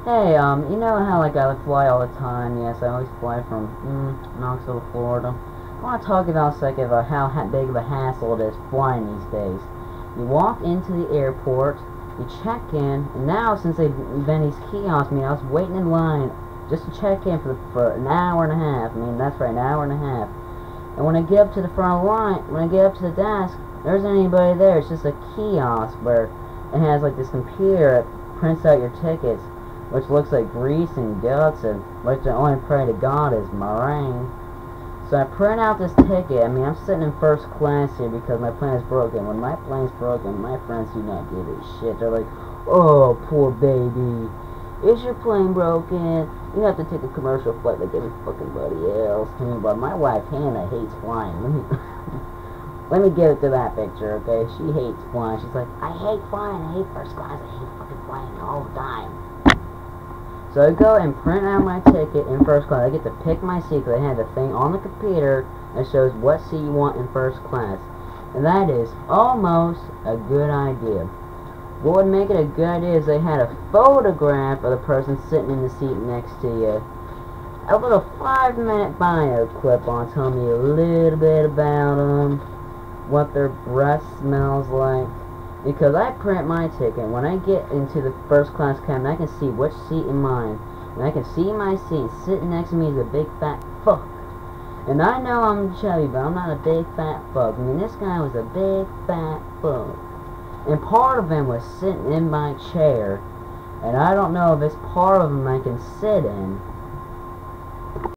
Hey, you know how like I fly all the time? Yes, I always fly from Knoxville, Florida. I want to talk about a second about how big of a hassle it is flying these days. You walk into the airport, you check in, and now since they've been these kiosks, I was waiting in line just to check in for an hour and a half. That's right, an hour and a half. And when I get up to the front of the line, when I get up to the desk, there isn't anybody there. It's just a kiosk where it has like this computer that prints out your tickets, which looks like grease and guts, and which I only pray to God is meringue. So I print out this ticket. I'm sitting in first class here because my plane is broken. When my plane's broken, my friends do not give a shit. They're like, oh, poor baby. Is your plane broken? You have to take a commercial flight like every fucking buddy else. But my wife, Hannah, hates flying. Let me get it to that picture, okay? She hates flying. She's like, I hate flying. I hate first class. I hate fucking flying all the time. So I go and print out my ticket in first class. I get to pick my seat because they have a thing on the computer that shows what seat you want in first class. And that is almost a good idea. What would make it a good idea is they had a photograph of the person sitting in the seat next to you. A little 5-minute bio clip on telling me a little bit about them, what their breath smells like. Because I print my ticket, when I get into the first class cabin, I can see which seat in mine. And I can see my seat, and sitting next to me is a big fat fuck. And I know I'm chubby, but I'm not a big fat fuck. This guy was a big fat fuck. And part of him was sitting in my chair. And I don't know if it's part of him I can sit in.